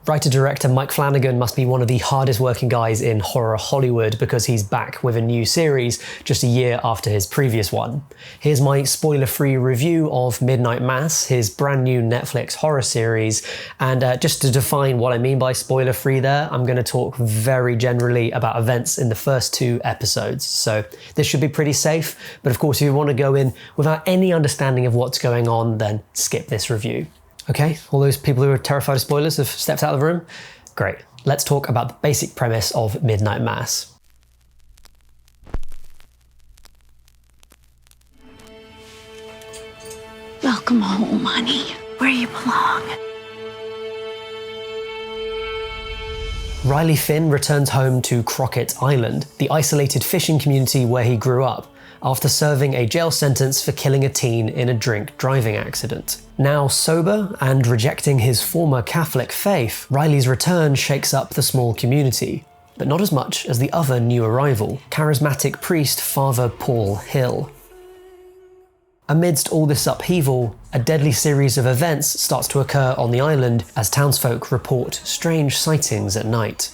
Writer-director Mike Flanagan must be one of the hardest working guys in horror Hollywood because he's back with a new series just a year after his previous one. Here's my spoiler-free review of Midnight Mass, his brand new Netflix horror series, and just to define what I mean by spoiler-free there, I'm going to talk very generally about events in the first 2 episodes, so this should be pretty safe, but of course if you want to go in without any understanding of what's going on, then skip this review. Okay, all those people who are terrified of spoilers have stepped out of the room? Great. Let's talk about the basic premise of Midnight Mass. Welcome home, honey, where you belong. Riley Finn returns home to Crockett Island, the isolated fishing community where he grew up, after serving a jail sentence for killing a teen in a drink driving accident. Now sober and rejecting his former Catholic faith, Riley's return shakes up the small community, but not as much as the other new arrival, charismatic priest Father Paul Hill. Amidst all this upheaval, a deadly series of events starts to occur on the island as townsfolk report strange sightings at night.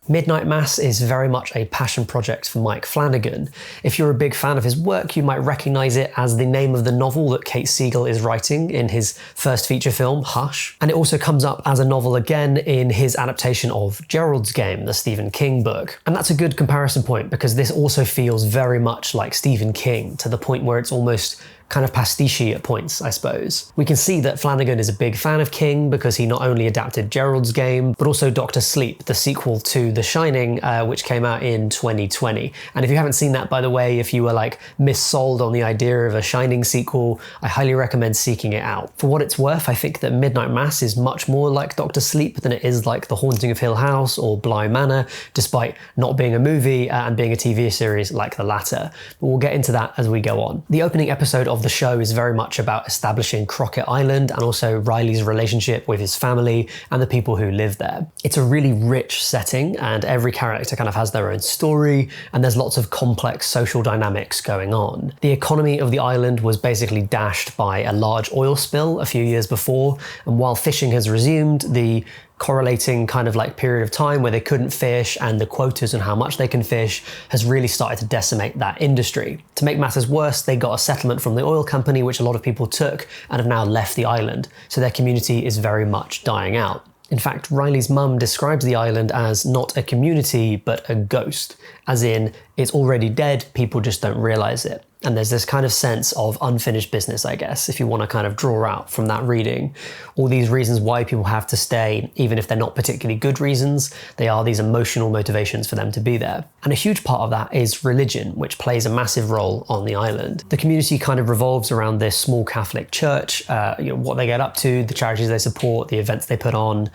Midnight Mass is very much a passion project for Mike Flanagan. If you're a big fan of his work, you might recognise it as the name of the novel that Kate Siegel is writing in his first feature film, Hush. And it also comes up as a novel again in his adaptation of Gerald's Game, the Stephen King book. And that's a good comparison point because this also feels very much like Stephen King, to the point where it's almost kind of pastiche at points, I suppose. We can see that Flanagan is a big fan of King because he not only adapted Gerald's Game, but also Dr. Sleep, the sequel to The Shining, which came out in 2020. And if you haven't seen that, by the way, if you were like missold on the idea of a Shining sequel, I highly recommend seeking it out. For what it's worth, I think that Midnight Mass is much more like Dr. Sleep than it is like The Haunting of Hill House or Bly Manor, despite not being a movie and being a TV series like the latter. But we'll get into that as we go on. The opening episode of the show is very much about establishing Crockett Island and also Riley's relationship with his family and the people who live there. It's a really rich setting and every character kind of has their own story and there's lots of complex social dynamics going on. The economy of the island was basically dashed by a large oil spill a few years before, and while fishing has resumed, the correlating kind of like period of time where they couldn't fish and the quotas and how much they can fish has really started to decimate that industry. To make matters worse, they got a settlement from the oil company, which a lot of people took and have now left the island. So their community is very much dying out. In fact, Riley's mum describes the island as not a community, but a ghost, as in it's already dead, people just don't realize it. And there's this kind of sense of unfinished business, I guess, if you want to kind of draw out from that reading. All these reasons why people have to stay, even if they're not particularly good reasons, they are these emotional motivations for them to be there. And a huge part of that is religion, which plays a massive role on the island. The community kind of revolves around this small Catholic church, what they get up to, the charities they support, the events they put on,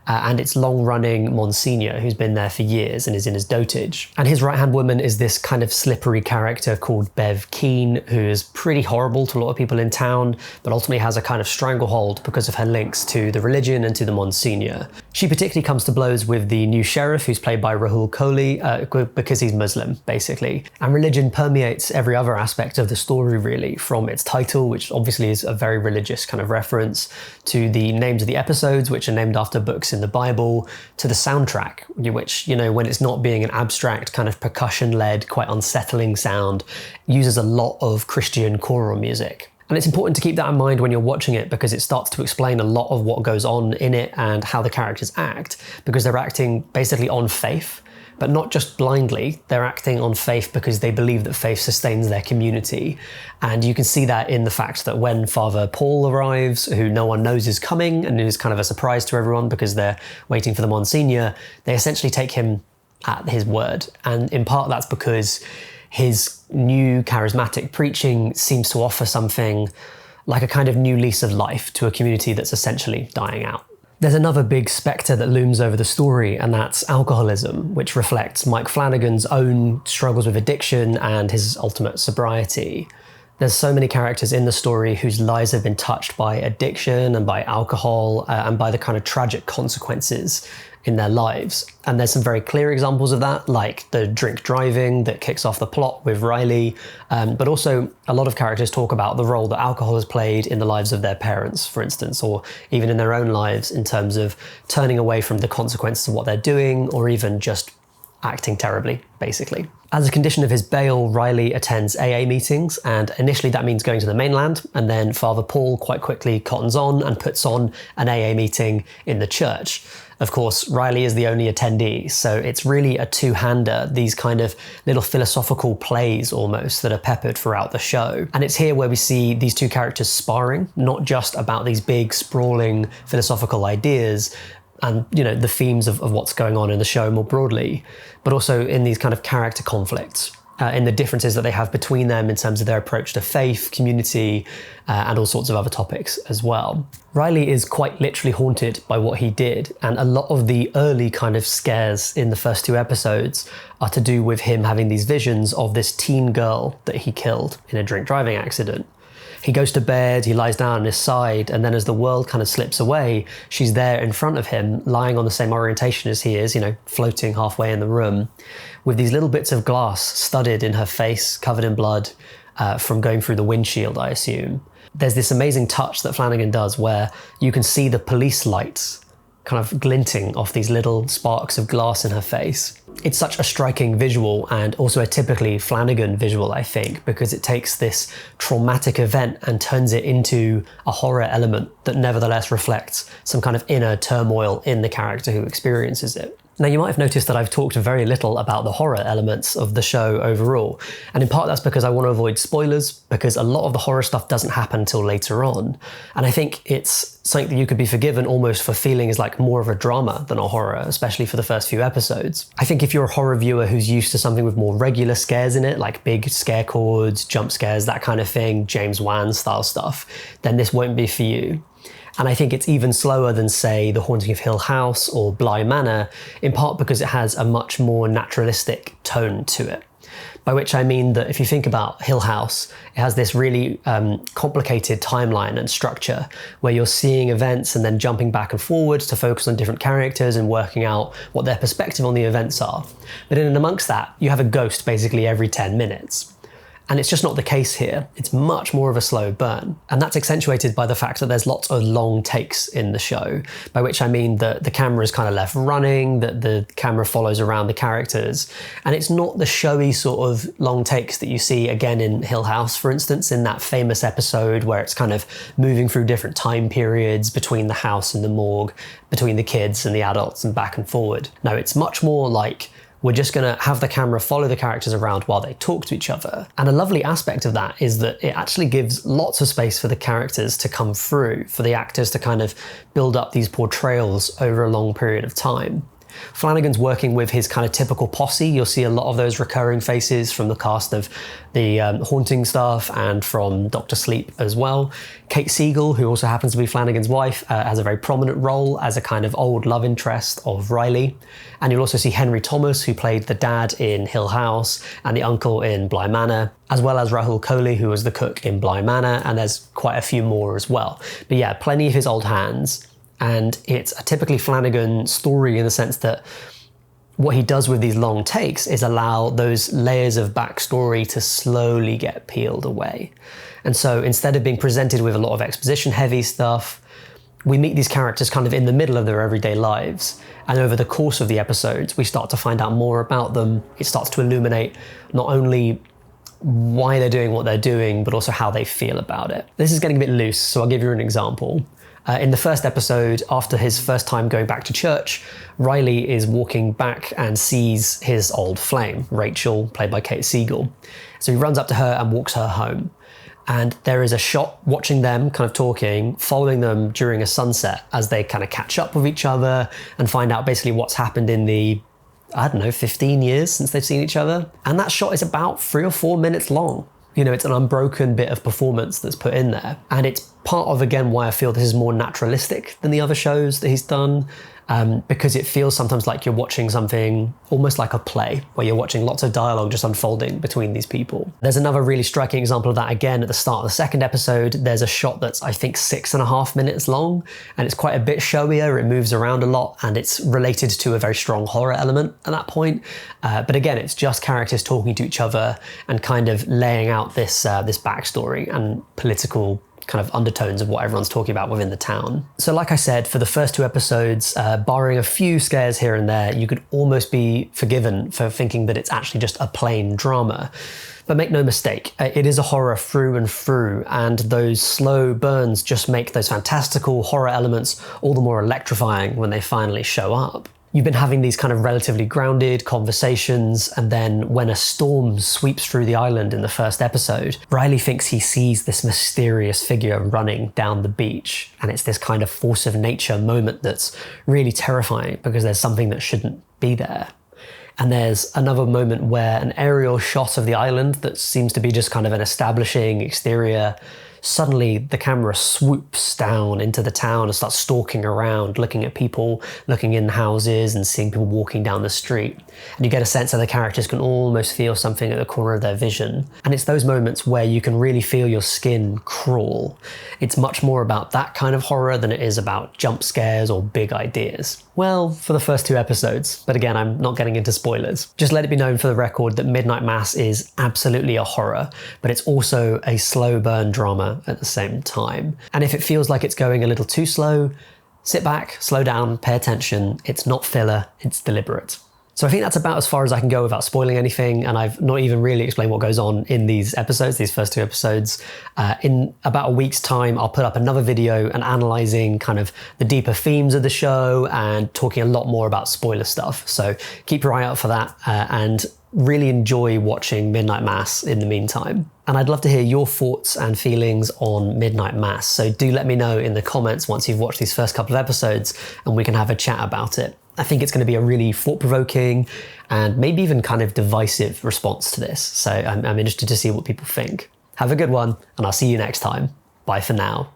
and its long-running Monsignor, who's been there for years and is in his dotage. And his right-hand woman is this kind of slippery character called Bev Keane, who is pretty horrible to a lot of people in town, but ultimately has a kind of stranglehold because of her links to the religion and to the Monsignor. She particularly comes to blows with the new sheriff, who's played by Rahul Kohli, because he's Muslim, basically. And religion permeates every other aspect of the story, really, from its title, which obviously is a very religious kind of reference, to the names of the episodes, which are named after books in the Bible, to the soundtrack, which, when it's not being an abstract kind of percussion-led, quite unsettling sound, uses a lot of Christian choral music. And it's important to keep that in mind when you're watching it because it starts to explain a lot of what goes on in it and how the characters act, because they're acting basically on faith, but not just blindly. They're acting on faith because they believe that faith sustains their community. And you can see that in the fact that when Father Paul arrives, who no one knows is coming and is kind of a surprise to everyone because they're waiting for the Monsignor, they essentially take him at his word. And in part that's because his new charismatic preaching seems to offer something like a kind of new lease of life to a community that's essentially dying out. There's another big spectre that looms over the story, and that's alcoholism, which reflects Mike Flanagan's own struggles with addiction and his ultimate sobriety. There's so many characters in the story whose lives have been touched by addiction and by alcohol and by the kind of tragic consequences in their lives. And there's some very clear examples of that, like the drink driving that kicks off the plot with Riley, but also a lot of characters talk about the role that alcohol has played in the lives of their parents, for instance, or even in their own lives in terms of turning away from the consequences of what they're doing, or even just acting terribly, basically. As a condition of his bail, Riley attends AA meetings, and initially that means going to the mainland, and then Father Paul quite quickly cottons on and puts on an AA meeting in the church. Of course, Riley is the only attendee, so it's really a two-hander, these kind of little philosophical plays almost that are peppered throughout the show. And it's here where we see these two characters sparring, not just about these big, sprawling philosophical ideas, and the themes of what's going on in the show more broadly, but also in these kind of character conflicts, in the differences that they have between them in terms of their approach to faith, community, and all sorts of other topics as well. Riley is quite literally haunted by what he did, and a lot of the early kind of scares in the first 2 episodes are to do with him having these visions of this teen girl that he killed in a drink driving accident. He goes to bed, he lies down on his side, and then as the world kind of slips away, she's there in front of him, lying on the same orientation as he is, floating halfway in the room, with these little bits of glass studded in her face, covered in blood, from going through the windshield, I assume. There's this amazing touch that Flanagan does where you can see the police lights kind of glinting off these little sparks of glass in her face. It's such a striking visual, and also a typically Flanagan visual, I think, because it takes this traumatic event and turns it into a horror element that nevertheless reflects some kind of inner turmoil in the character who experiences it. Now, you might have noticed that I've talked very little about the horror elements of the show overall, and in part that's because I want to avoid spoilers, because a lot of the horror stuff doesn't happen until later on, and I think it's something that you could be forgiven almost for feeling is like more of a drama than a horror, especially for the first few episodes. I think if you're a horror viewer who's used to something with more regular scares in it, like big scare chords, jump scares, that kind of thing, James Wan style stuff, then this won't be for you. And I think it's even slower than, say, The Haunting of Hill House or Bly Manor, in part because it has a much more naturalistic tone to it. By which I mean that if you think about Hill House, it has this really complicated timeline and structure where you're seeing events and then jumping back and forward to focus on different characters and working out what their perspective on the events are. But in and amongst that, you have a ghost basically every 10 minutes. And it's just not the case here. It's much more of a slow burn. And that's accentuated by the fact that there's lots of long takes in the show, by which I mean that the camera is kind of left running, that the camera follows around the characters. And it's not the showy sort of long takes that you see again in Hill House, for instance, in that famous episode where it's kind of moving through different time periods between the house and the morgue, between the kids and the adults and back and forward. No, it's much more like we're just going to have the camera follow the characters around while they talk to each other. And a lovely aspect of that is that it actually gives lots of space for the characters to come through, for the actors to kind of build up these portrayals over a long period of time. Flanagan's working with his kind of typical posse. You'll see a lot of those recurring faces from the cast of the Haunting stuff and from Dr. Sleep as well. Kate Siegel, who also happens to be Flanagan's wife, has a very prominent role as a kind of old love interest of Riley. And you'll also see Henry Thomas, who played the dad in Hill House and the uncle in Bly Manor, as well as Rahul Kohli, who was the cook in Bly Manor, and there's quite a few more as well. But yeah, plenty of his old hands. And it's a typically Flanagan story in the sense that what he does with these long takes is allow those layers of backstory to slowly get peeled away. And so instead of being presented with a lot of exposition heavy stuff, we meet these characters kind of in the middle of their everyday lives. And over the course of the episodes, we start to find out more about them. It starts to illuminate not only why they're doing what they're doing, but also how they feel about it. This is getting a bit loose, so I'll give you an example. In the first episode, after his first time going back to church, Riley is walking back and sees his old flame, Rachel, played by Kate Siegel. So he runs up to her and walks her home. And there is a shot watching them kind of talking, following them during a sunset as they kind of catch up with each other and find out basically what's happened in the, 15 years since they've seen each other. And that shot is about 3 or 4 minutes long. It's an unbroken bit of performance that's put in there. And it's part of, again, why I feel this is more naturalistic than the other shows that he's done. because it feels sometimes like you're watching something almost like a play, where you're watching lots of dialogue just unfolding between these people. There's another really striking example of that again at the start of the second episode. There's a shot that's, I think, 6.5 minutes long, and it's quite a bit showier, it moves around a lot, and it's related to a very strong horror element at that point. But again, it's just characters talking to each other and kind of laying out this backstory and political kind of undertones of what everyone's talking about within the town. So like I said, for the first 2 episodes, barring a few scares here and there, you could almost be forgiven for thinking that it's actually just a plain drama. But make no mistake, it is a horror through and through, and those slow burns just make those fantastical horror elements all the more electrifying when they finally show up. You've been having these kind of relatively grounded conversations, and then when a storm sweeps through the island in the first episode, Riley thinks he sees this mysterious figure running down the beach, and it's this kind of force of nature moment that's really terrifying because there's something that shouldn't be there. And there's another moment where an aerial shot of the island that seems to be just kind of an establishing exterior, suddenly the camera swoops down into the town and starts stalking around, looking at people, looking in houses and seeing people walking down the street. And you get a sense that the characters can almost feel something at the corner of their vision. And it's those moments where you can really feel your skin crawl. It's much more about that kind of horror than it is about jump scares or big ideas. Well, for the first 2 episodes, but again, I'm not getting into spoilers. Just let it be known for the record that Midnight Mass is absolutely a horror, but it's also a slow burn drama at the same time. And if it feels like it's going a little too slow, sit back, slow down, pay attention. It's not filler, it's deliberate. So I think that's about as far as I can go without spoiling anything, and I've not even really explained what goes on in these episodes, these first 2 episodes. In about a week's time, I'll put up another video and analysing kind of the deeper themes of the show and talking a lot more about spoiler stuff. So keep your eye out for that, and really enjoy watching Midnight Mass in the meantime. And I'd love to hear your thoughts and feelings on Midnight Mass, so do let me know in the comments once you've watched these first couple of episodes and we can have a chat about it. I think it's going to be a really thought-provoking and maybe even kind of divisive response to this, so I'm interested to see what people think. Have a good one, and I'll see you next time. Bye for now.